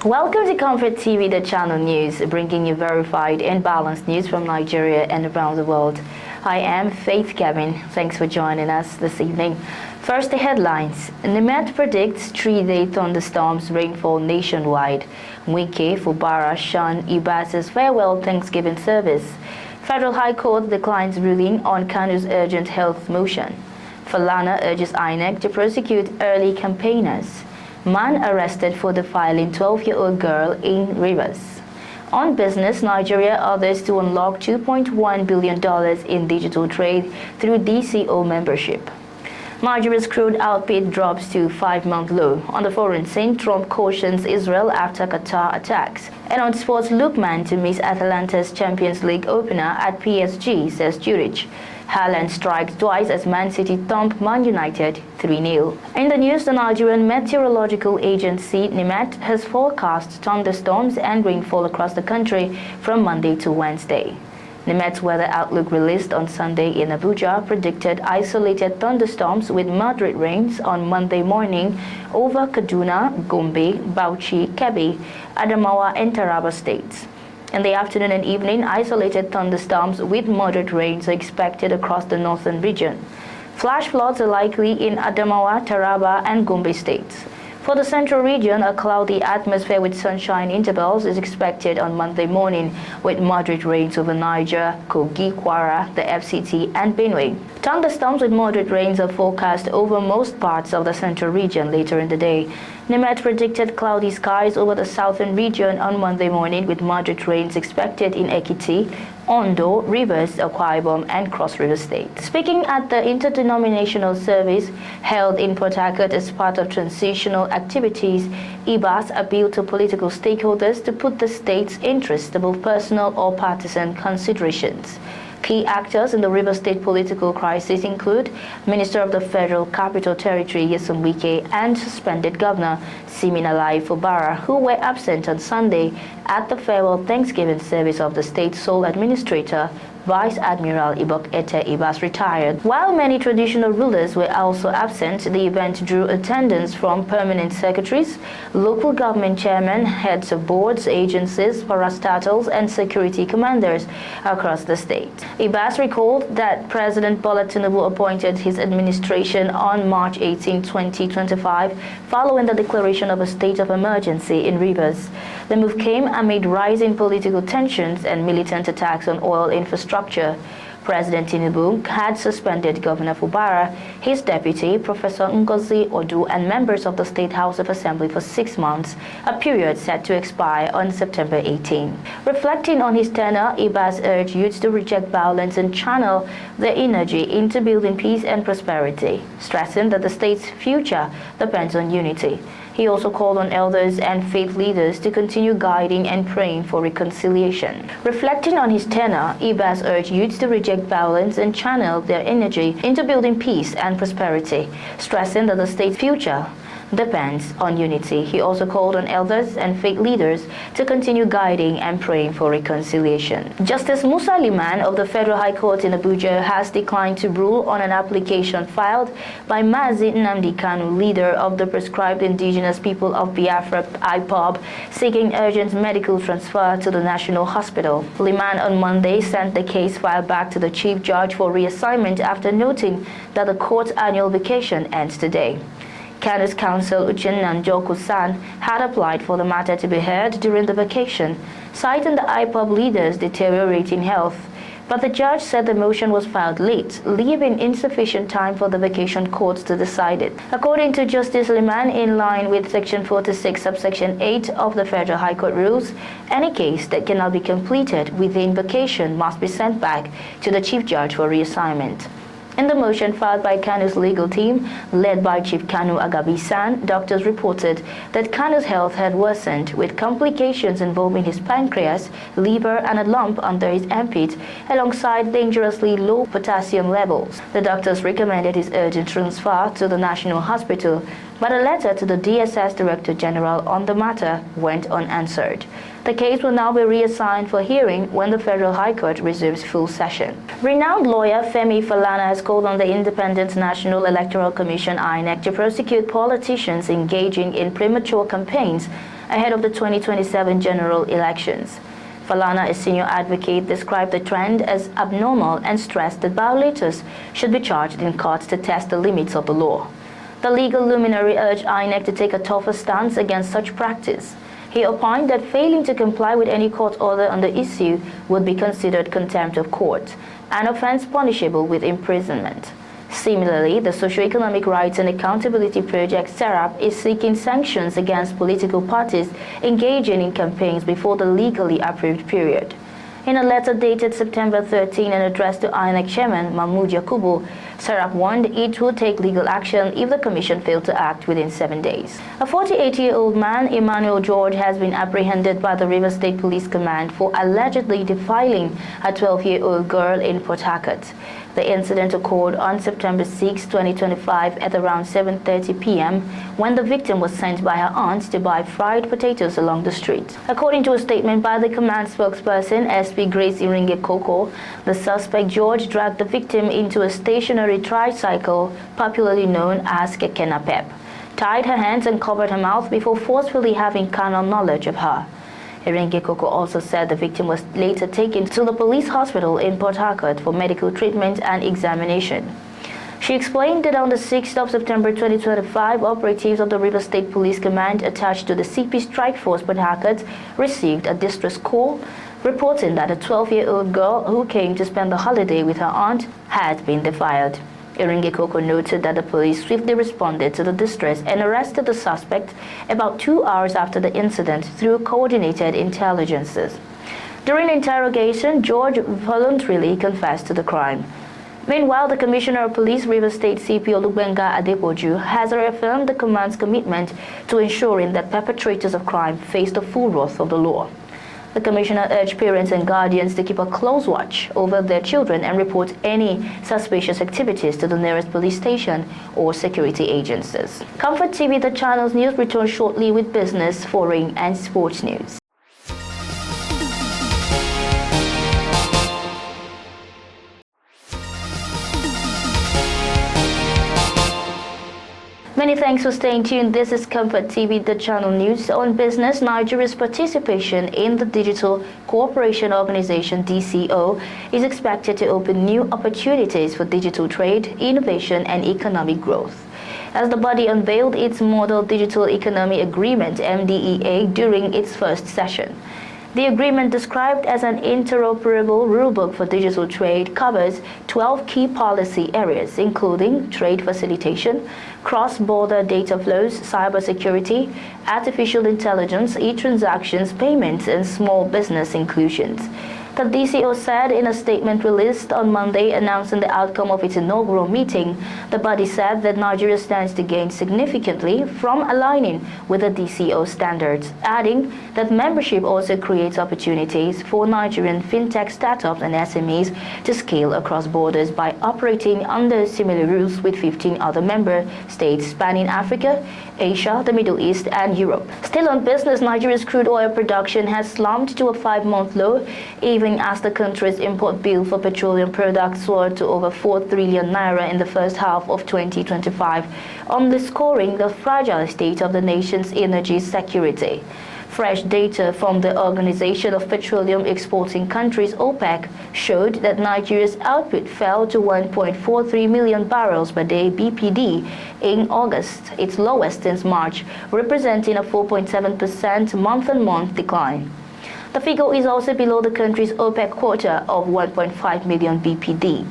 Welcome to ComfortTV.channel news, bringing you verified and balanced news from Nigeria and around the world. I am Faith Kevin. Thanks for joining us this evening. First, the headlines. NIMET predicts 3-day thunderstorms rainfall nationwide. Wike, Fubara, shun Ibas' farewell Thanksgiving service. Federal High Court declines ruling on Kanu's urgent health motion. Falana urges INEC to prosecute early campaigners. Man arrested for defiling 12-year-old girl in Rivers. On business, Nigeria others to unlock $2.1 billion in digital trade through DCO membership. Nigeria's crude output drops to 5-month low. On the foreign scene, Trump cautions Israel after Qatar attacks. And on sports, Lookman to miss Atalanta's Champions League opener at PSG, says Zurich. Haaland strikes twice as Man City thump Man United 3-0. In the news, the Nigerian Meteorological Agency NIMET has forecast thunderstorms and rainfall across the country from Monday to Wednesday. NIMET's weather outlook released on Sunday in Abuja predicted isolated thunderstorms with moderate rains on Monday morning over Kaduna, Gombe, Bauchi, Kebbi, Adamawa and Taraba states. In the afternoon and evening, isolated thunderstorms with moderate rains are expected across the northern region. Flash floods are likely in Adamawa, Taraba, and Gombe states. For the central region, a cloudy atmosphere with sunshine intervals is expected on Monday morning, with moderate rains over Niger, Kogi, Kwara, the FCT, and Benue. Thunderstorms with moderate rains are forecast over most parts of the central region later in the day. NIMET predicted cloudy skies over the southern region on Monday morning, with moderate rains expected in Ekiti, Ondo, Rivers, Akwa Ibom, and Cross River State. Speaking at the interdenominational service held in Port Harcourt as part of transitional activities, Ibas appealed to political stakeholders to put the state's interests above personal or partisan considerations. Key actors in the River State political crisis include Minister of the Federal Capital Territory Nyesom Wike and suspended Governor Siminalayi Fubara, who were absent on Sunday at the farewell Thanksgiving service of the state's sole administrator, Vice Admiral Ibas retired. While many traditional rulers were also absent, the event drew attendance from permanent secretaries, local government chairmen, heads of boards, agencies, parastatals, and security commanders across the state. Ibas recalled that President Bola Tinubu appointed his administration on March 18, 2025, following the declaration of a state of emergency in Rivers. The move came amid rising political tensions and militant attacks on oil infrastructure. President Tinubu had suspended Governor Fubara, his deputy, Professor Ngozi Odu, and members of the State House of Assembly for 6 months, a period set to expire on September 18. Reflecting on his tenure, Ibas urged youths to reject violence and channel their energy into building peace and prosperity, stressing that the state's future depends on unity. He also called on elders and faith leaders to continue guiding and praying for reconciliation. Reflecting on his tenure, Ibas urged youths to reject violence and channel their energy into building peace and prosperity, stressing that the state's future depends on unity. He also called on elders and faith leaders to continue guiding and praying for reconciliation. Justice Musa Liman of the Federal High Court in Abuja has declined to rule on an application filed by Mazi Nnamdi Kanu, leader of the Proscribed Indigenous People of Biafra IPOB, seeking urgent medical transfer to the National Hospital. Liman on Monday sent the case file back to the Chief Judge for reassignment after noting that the court's annual vacation ends today. Kanu's counsel Uchenna Njoku-san had applied for the matter to be heard during the vacation, citing the IPOB leader's deteriorating health. But the judge said the motion was filed late, leaving insufficient time for the vacation courts to decide it. According to Justice Liman, in line with Section 46, subsection 8 of the Federal High Court rules, any case that cannot be completed within vacation must be sent back to the Chief Judge for reassignment. In the motion filed by Kanu's legal team, led by Chief Kanu Agabi-san, doctors reported that Kanu's health had worsened, with complications involving his pancreas, liver, and a lump under his armpit, alongside dangerously low potassium levels. The doctors recommended his urgent transfer to the National Hospital, but a letter to the DSS Director General on the matter went unanswered. The case will now be reassigned for hearing when the Federal High Court resumes full session. Renowned lawyer Femi Falana has called on the Independent National Electoral Commission (INEC) to prosecute politicians engaging in premature campaigns ahead of the 2027 general elections. Falana, a senior advocate, described the trend as abnormal and stressed that violators should be charged in courts to test the limits of the law. The legal luminary urged INEC to take a tougher stance against such practice. He opined that failing to comply with any court order on the issue would be considered contempt of court, an offense punishable with imprisonment. Similarly, the Socio-Economic Rights and Accountability Project (SERAP) is seeking sanctions against political parties engaging in campaigns before the legally approved period. In a letter dated September 13 and addressed to INEC Chairman Mahmoud Yakubu, SERAP warned it would take legal action if the Commission failed to act within 7 days. A 48-year-old man, Emmanuel George, has been apprehended by the Rivers State Police Command for allegedly defiling a 12-year-old girl in Port Harcourt. The incident occurred on September 6, 2025 at around 7:30 p.m. when the victim was sent by her aunt to buy fried potatoes along the street. According to a statement by the command spokesperson, SP Grace Iringe Koko, the suspect George dragged the victim into a stationary tricycle popularly known as Keke Napep, tied her hands and covered her mouth before forcefully having carnal knowledge of her. Iringe Koko also said the victim was later taken to the police hospital in Port Harcourt for medical treatment and examination. She explained that on the 6th of September 2025, operatives of the River State Police Command attached to the CP Strike Force Port Harcourt received a distress call reporting that a 12-year-old girl who came to spend the holiday with her aunt had been defiled. Iringe Koko noted that the police swiftly responded to the distress and arrested the suspect about 2 hours after the incident through coordinated intelligences. During interrogation, George voluntarily confessed to the crime. Meanwhile, the Commissioner of Police, River State CP Olubenga Adepoju, has reaffirmed the command's commitment to ensuring that perpetrators of crime face the full wrath of the law. The Commissioner urged parents and guardians to keep a close watch over their children and report any suspicious activities to the nearest police station or security agencies. Comfort TV, the channel's news, returns shortly with business, foreign and sports news. Many thanks for staying tuned. This is Comfort TV, the channel news. On business, Nigeria's participation in the Digital Cooperation Organization (DCO) is expected to open new opportunities for digital trade, innovation, and economic growth. As the body unveiled its Model Digital Economy Agreement (MDEA) during its first session. The agreement, described as an interoperable rulebook for digital trade, covers 12 key policy areas, including trade facilitation, cross-border data flows, cybersecurity, artificial intelligence, e-transactions, payments, and small business inclusions. The DCO said in a statement released on Monday announcing the outcome of its inaugural meeting. The body said that Nigeria stands to gain significantly from aligning with the DCO standards, adding that membership also creates opportunities for Nigerian fintech startups and SMEs to scale across borders by operating under similar rules with 15 other member states spanning Africa, Asia, the Middle East, and Europe. Still on business, Nigeria's crude oil production has slumped to a 5-month low, even as the country's import bill for petroleum products soared to over 4 trillion naira in the first half of 2025, underscoring the fragile state of the nation's energy security. Fresh data from the Organization of Petroleum Exporting Countries (OPEC) showed that Nigeria's output fell to 1.43 million barrels per day (BPD) in August, its lowest since March, representing a 4.7% month-on-month decline. The figure is also below the country's OPEC quota of 1.5 million BPD.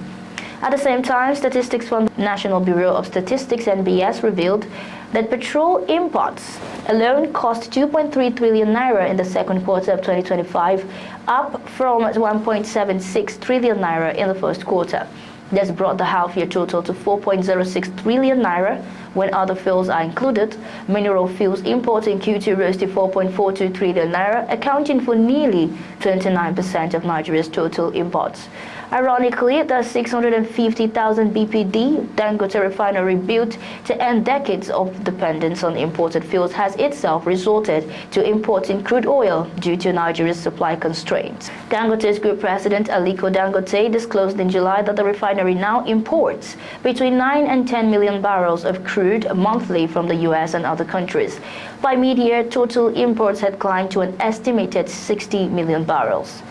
At the same time, statistics from the National Bureau of Statistics (NBS) revealed that petrol imports alone cost 2.3 trillion naira in the second quarter of 2025, up from 1.76 trillion naira in the first quarter. This brought the half-year total to 4.06 trillion naira. When other fuels are included, mineral fuels imports in Q2 rose to 4.42 trillion naira, accounting for nearly 29% of Nigeria's total imports. Ironically, the 650,000 BPD Dangote refinery built to end decades of dependence on imported fuels has itself resorted to importing crude oil due to Nigeria's supply constraints. Dangote's group president Aliko Dangote disclosed in July that the refinery now imports between 9 and 10 million barrels of crude monthly from the US and other countries. By mid-year, total imports had climbed to an estimated 60 million barrels.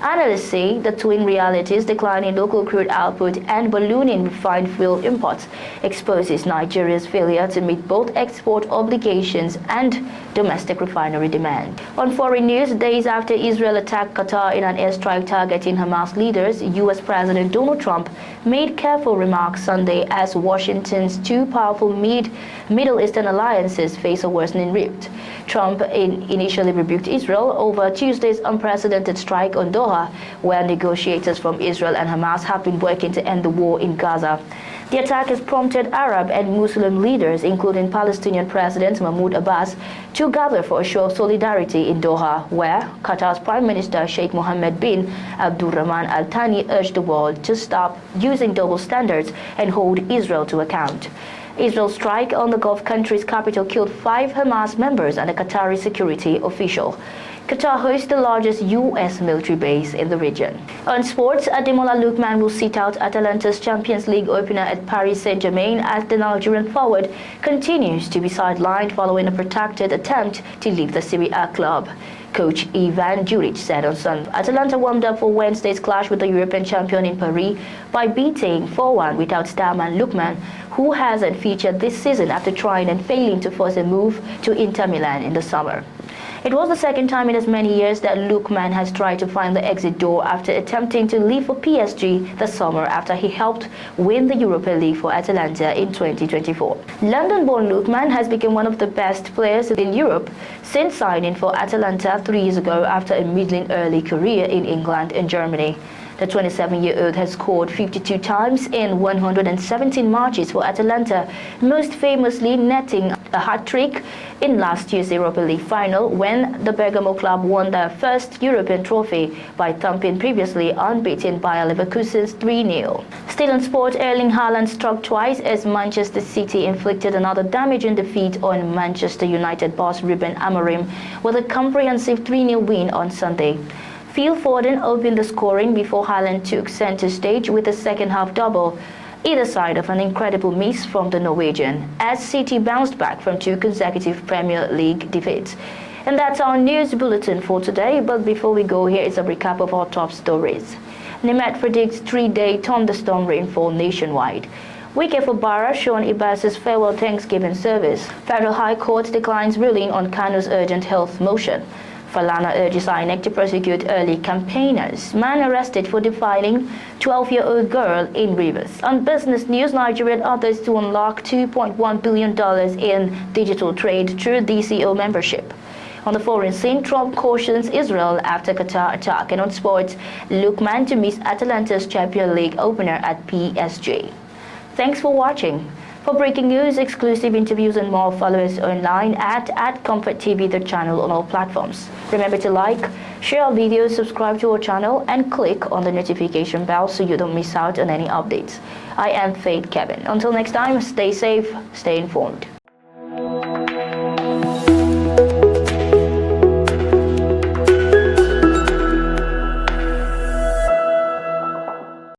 Analysts say the twin realities, declining local crude output and ballooning refined fuel imports, exposes Nigeria's failure to meet both export obligations and domestic refinery demand. On foreign news, days after Israel attacked Qatar in an airstrike targeting Hamas leaders, U.S. President Donald Trump made careful remarks Sunday as Washington's two powerful Middle Eastern alliances face a worsening rift. Trump initially rebuked Israel over Tuesday's unprecedented strike on Doha, where negotiators from Israel and Hamas have been working to end the war in Gaza. The attack has prompted Arab and Muslim leaders, including Palestinian President Mahmoud Abbas, to gather for a show of solidarity in Doha, where Qatar's Prime Minister Sheikh Mohammed bin Abdulrahman Al Thani urged the world to stop using double standards and hold Israel to account. Israel's strike on the Gulf country's capital killed 5 Hamas members and a Qatari security official. Qatar hosts the largest U.S. military base in the region. On sports, Ademola Lookman will sit out Atalanta's Champions League opener at Paris Saint-Germain as the Nigerian forward continues to be sidelined following a protracted attempt to leave the Serie A club. Coach Ivan Juric said on Sunday. Atalanta warmed up for Wednesday's clash with the European champion in Paris by beating 4-1 without starman Lookman, who hasn't featured this season after trying and failing to force a move to Inter Milan in the summer. It was the second time in as many years that Lookman has tried to find the exit door after attempting to leave for PSG the summer after he helped win the Europa League for Atalanta in 2024. London-born Lookman has become one of the best players in Europe since signing for Atalanta 3 years ago after a middling early career in England and Germany. The 27-year-old has scored 52 times in 117 matches for Atalanta, most famously netting a hat-trick in last year's Europa League final when the Bergamo club won their first European trophy by thumping previously unbeaten Bayer Leverkusen's 3-0. Still in sport, Erling Haaland struck twice as Manchester City inflicted another damaging defeat on Manchester United boss Ruben Amorim with a comprehensive 3-0 win on Sunday. Phil Foden opened the scoring before Haaland took center stage with a second-half double, either side of an incredible miss from the Norwegian, as City bounced back from 2 consecutive Premier League defeats. And that's our news bulletin for today, but before we go, here is a recap of our top stories. NIMET predicts 3-day thunderstorm rainfall nationwide. Wike Fubara shun Ibas' farewell Thanksgiving service. Federal High Court declines ruling on Kanu's urgent health motion. Falana urges INEC to prosecute early campaigners. Man arrested for defiling 12-year-old girl in Rivers. On business news, Nigeria and others to unlock $2.1 billion in digital trade through DCO membership. On the foreign scene, Trump cautions Israel after Qatar attack. And on sports, Lookman to miss Atalanta's Champions League opener at PSG. Thanks for watching. For breaking news, exclusive interviews and more, follow us online at ComfortTV.channel on all platforms. Remember to like, share our videos, subscribe to our channel, and click on the notification bell so you don't miss out on any updates. I am Faith Kevin. Until next time, stay safe, stay informed.